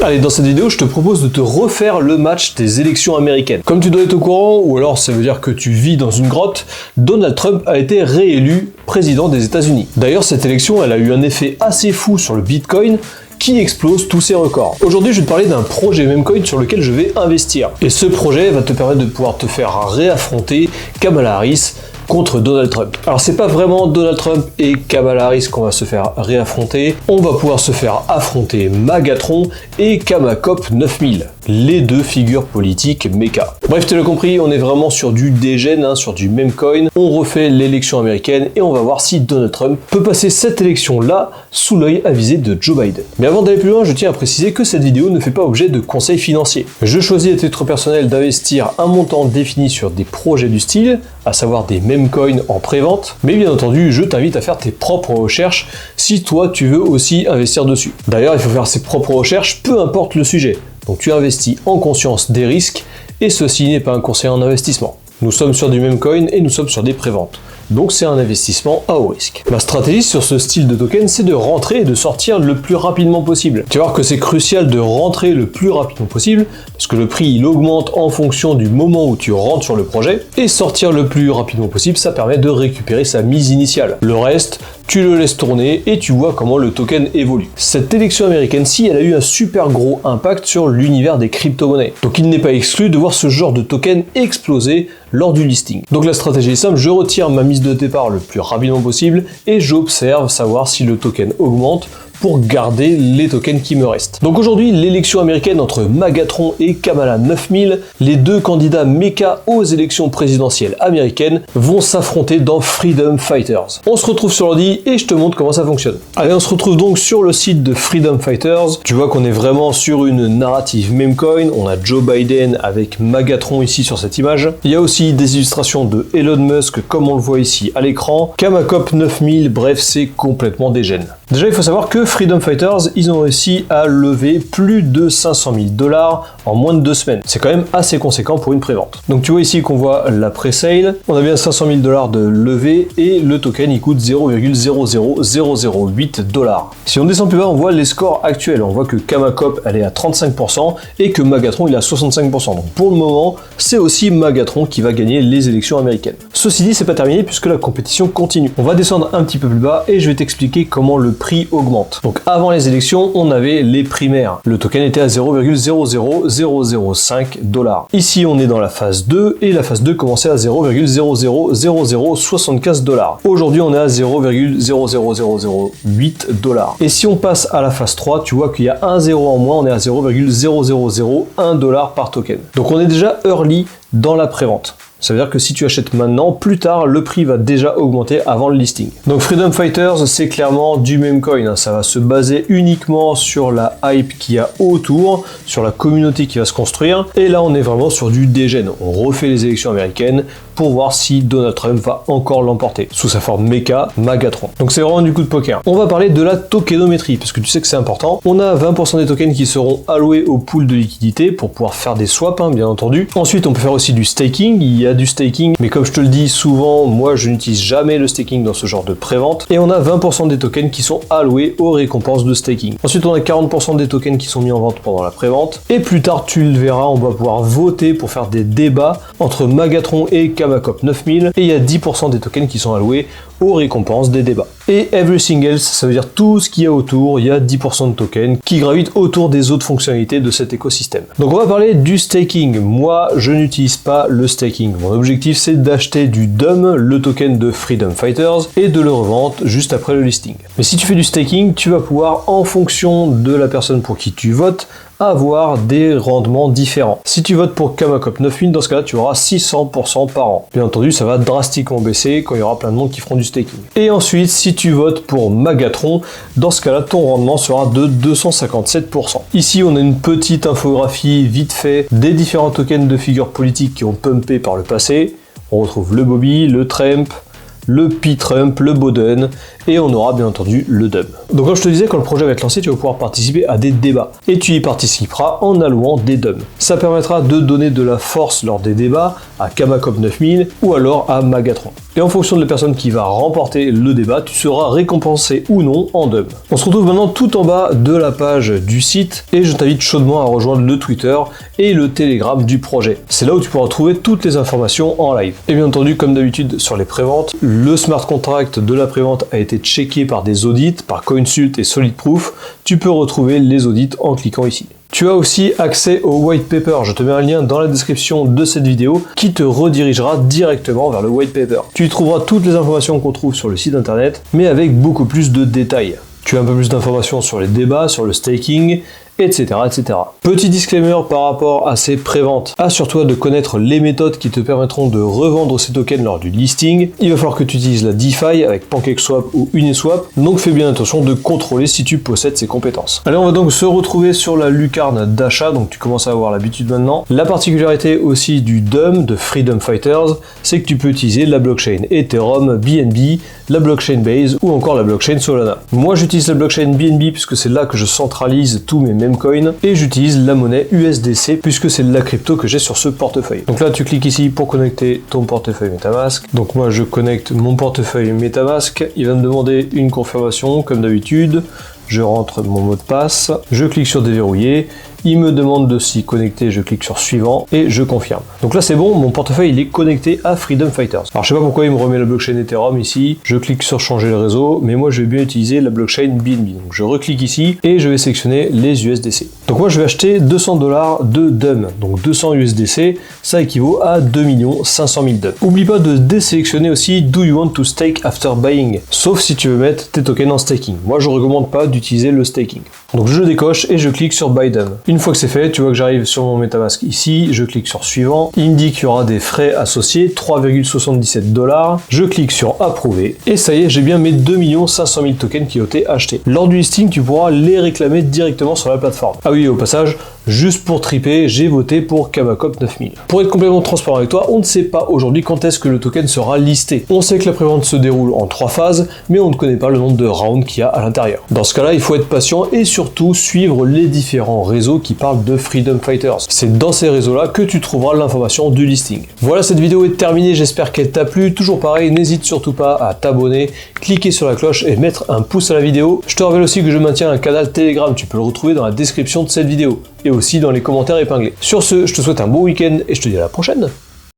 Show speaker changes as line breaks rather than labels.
Allez, dans cette vidéo, je te propose de te refaire le match des élections américaines. Comme tu dois être au courant, ou alors ça veut dire que tu vis dans une grotte, Donald Trump a été réélu président des États-Unis. D'ailleurs, cette élection, elle a eu un effet assez fou sur le Bitcoin, qui explose tous ses records. Aujourd'hui, je vais te parler d'un projet Memecoin sur lequel je vais investir. Et ce projet va te permettre de pouvoir te faire réaffronter Kamala Harris contre Donald Trump. Alors c'est pas vraiment Donald Trump et Kamala Harris qu'on va se faire réaffronter, on va pouvoir se faire affronter Magatron et Kamakop 9000, les deux figures politiques méca. Bref, tu l'as compris, on est vraiment sur du dégène, sur du Memecoin, on refait l'élection américaine et on va voir si Donald Trump peut passer cette élection-là sous l'œil avisé de Joe Biden. Mais avant d'aller plus loin, je tiens à préciser que cette vidéo ne fait pas objet de conseils financiers. Je choisis à titre personnel d'investir un montant défini sur des projets du style, à savoir des Memecoin en pré-vente, mais bien entendu, je t'invite à faire tes propres recherches si toi tu veux aussi investir dessus. D'ailleurs, il faut faire ses propres recherches, peu importe le sujet. Donc tu investis en conscience des risques, et ceci n'est pas un conseil en investissement. Nous sommes sur du Memecoin et nous sommes sur des préventes. Donc c'est un investissement à haut risque. Ma stratégie sur ce style de token, c'est de rentrer et de sortir le plus rapidement possible. Tu vas voir que c'est crucial de rentrer le plus rapidement possible, parce que le prix il augmente en fonction du moment où tu rentres sur le projet, et sortir le plus rapidement possible, ça permet de récupérer sa mise initiale. Le reste, tu le laisses tourner et tu vois comment le token évolue. Cette élection américaine-ci, elle a eu un super gros impact sur l'univers des crypto-monnaies. Donc il n'est pas exclu de voir ce genre de token exploser lors du listing. Donc la stratégie est simple, je retire ma mise de départ le plus rapidement possible et j'observe savoir si le token augmente pour garder les tokens qui me restent. Donc aujourd'hui, l'élection américaine entre Magatron et Kamala 9000, les deux candidats méca aux élections présidentielles américaines, vont s'affronter dans Freedom Fighters. On se retrouve sur l'ordi et je te montre comment ça fonctionne. Allez, on se retrouve donc sur le site de Freedom Fighters. Tu vois qu'on est vraiment sur une narrative Memecoin. On a Joe Biden avec Magatron ici sur cette image. Il y a aussi des illustrations de Elon Musk comme on le voit ici à l'écran. Kamakop 9000, bref, c'est complètement dégène. Déjà, il faut savoir que Freedom Fighters, ils ont réussi à lever plus de 500 000 $ en moins de 2 semaines. C'est quand même assez conséquent pour une prévente. Donc tu vois ici qu'on voit la pré-sale, on a bien 500 000 $ de levée et le token il coûte 0,00008 $. Si on descend plus bas, on voit les scores actuels. On voit que Kamakop elle est à 35% et que Magatron il est à 65%. Donc pour le moment, c'est aussi Magatron qui va gagner les élections américaines. Ceci dit, c'est pas terminé puisque la compétition continue. On va descendre un petit peu plus bas et je vais t'expliquer comment le prix augmente. Donc avant les élections, on avait les primaires. Le token était à 0,00005 $. Ici, on est dans la phase 2 et la phase 2 commençait à 0,0000075 $. Aujourd'hui, on est à 0,00008 $. Et si on passe à la phase 3, tu vois qu'il y a un 0 en moins, on est à 0,0001 $ par token. Donc on est déjà early dans la prévente. Ça veut dire que si tu achètes maintenant, plus tard, le prix va déjà augmenter avant le listing. Donc Freedom Fighters, c'est clairement du Memecoin. Ça va se baser uniquement sur la hype qu'il y a autour, sur la communauté qui va se construire. Et là, on est vraiment sur du dégène. On refait les élections américaines pour voir si Donald Trump va encore l'emporter, sous sa forme méca, Magatron. Donc c'est vraiment du coup de poker. On va parler de la tokenométrie, parce que tu sais que c'est important. On a 20% des tokens qui seront alloués au pool de liquidité pour pouvoir faire des swaps, bien entendu. Ensuite, on peut faire aussi du staking. Il y a du staking, mais comme je te le dis souvent, moi je n'utilise jamais le staking dans ce genre de prévente. Et on a 20% des tokens qui sont alloués aux récompenses de staking. Ensuite, on a 40% des tokens qui sont mis en vente pendant la prévente. Et plus tard, tu le verras, on va pouvoir voter pour faire des débats entre Magatron et Kamakop 9000. Et il y a 10% des tokens qui sont alloués aux récompenses des débats. Et everything else, ça veut dire tout ce qu'il y a autour, il y a 10% de tokens qui gravitent autour des autres fonctionnalités de cet écosystème. Donc on va parler du staking. Moi, je n'utilise pas le staking. Mon objectif, c'est d'acheter du DUM, le token de Freedom Fighters, et de le revendre juste après le listing. Mais si tu fais du staking, tu vas pouvoir, en fonction de la personne pour qui tu votes, avoir des rendements différents. Si tu votes pour Kamakop 9000, dans ce cas-là, tu auras 600% par an. Bien entendu, ça va drastiquement baisser quand il y aura plein de monde qui feront du staking. Et ensuite, si tu votes pour Magatron, dans ce cas-là, ton rendement sera de 257%. Ici, on a une petite infographie vite fait des différents tokens de figures politiques qui ont pumpé par le passé. On retrouve le Bobby, le Trump, le P-Trump, le Bowden, et on aura bien entendu le Dum. Donc comme je te disais, quand le projet va être lancé, tu vas pouvoir participer à des débats, et tu y participeras en allouant des Dum. Ça permettra de donner de la force lors des débats à Kamakop 9000 ou alors à Magatron. Et en fonction de la personne qui va remporter le débat, tu seras récompensé ou non en Dum. On se retrouve maintenant tout en bas de la page du site, et je t'invite chaudement à rejoindre le Twitter et le Telegram du projet. C'est là où tu pourras trouver toutes les informations en live. Et bien entendu, comme d'habitude sur les préventes, le smart contract de la prévente a été checké par des audits, par CoinSult et SolidProof. Tu peux retrouver les audits en cliquant ici. Tu as aussi accès au white paper, je te mets un lien dans la description de cette vidéo qui te redirigera directement vers le white paper. Tu y trouveras toutes les informations qu'on trouve sur le site internet, mais avec beaucoup plus de détails. Tu as un peu plus d'informations sur les débats, sur le staking, etc., etc. Petit disclaimer par rapport à ces préventes. Assure-toi de connaître les méthodes qui te permettront de revendre ces tokens lors du listing. Il va falloir que tu utilises la DeFi avec PancakeSwap ou Uniswap, donc fais bien attention de contrôler si tu possèdes ces compétences. Allez, on va donc se retrouver sur la lucarne d'achat, donc tu commences à avoir l'habitude maintenant. La particularité aussi du Dum, de Freedom Fighters, c'est que tu peux utiliser la blockchain Ethereum, BNB, la blockchain Base ou encore la blockchain Solana. Moi j'utilise la blockchain BNB puisque c'est là que je centralise tous mes coin, et j'utilise la monnaie USDC puisque c'est la crypto que j'ai sur ce portefeuille. Donc là tu cliques ici pour connecter ton portefeuille MetaMask. Donc moi je connecte mon portefeuille MetaMask, il va me demander une confirmation comme d'habitude, je rentre mon mot de passe, je clique sur déverrouiller, il me demande de s'y connecter, je clique sur suivant et je confirme. Donc là c'est bon, mon portefeuille il est connecté à Freedom Fighters. Alors je sais pas pourquoi il me remet la blockchain Ethereum ici, je clique sur changer le réseau, mais moi je vais bien utiliser la blockchain BNB. Donc je reclique ici et je vais sélectionner les USDC. Donc moi je vais acheter 200 $ de Dum, donc 200 USDC, ça équivaut à 2 500 000 Dum. Oublie pas de désélectionner aussi Do you want to stake after buying, sauf si tu veux mettre tes tokens en staking. Moi je recommande pas d'utiliser le staking. Donc je décoche et je clique sur Buy Dum. Une fois que c'est fait, tu vois que j'arrive sur mon MetaMask ici, je clique sur suivant, il me dit qu'il y aura des frais associés, 3,77 $, je clique sur approuver, et ça y est, j'ai bien mes 2 500 000 tokens qui ont été achetés. Lors du listing, tu pourras les réclamer directement sur la plateforme. Ah oui, au passage, juste pour triper, j'ai voté pour Kamakop 9000. Pour être complètement transparent avec toi, on ne sait pas aujourd'hui quand est-ce que le token sera listé. On sait que la prévente se déroule en 3 phases, mais on ne connaît pas le nombre de rounds qu'il y a à l'intérieur. Dans ce cas-là, il faut être patient et surtout suivre les différents réseaux qui parlent de Freedom Fighters. C'est dans ces réseaux-là que tu trouveras l'information du listing. Voilà, cette vidéo est terminée, j'espère qu'elle t'a plu. Toujours pareil, n'hésite surtout pas à t'abonner, cliquer sur la cloche et mettre un pouce à la vidéo. Je te rappelle aussi que je maintiens un canal Telegram, tu peux le retrouver dans la description de cette vidéo et aussi dans les commentaires épinglés. Sur ce, je te souhaite un bon week-end et je te dis à la prochaine.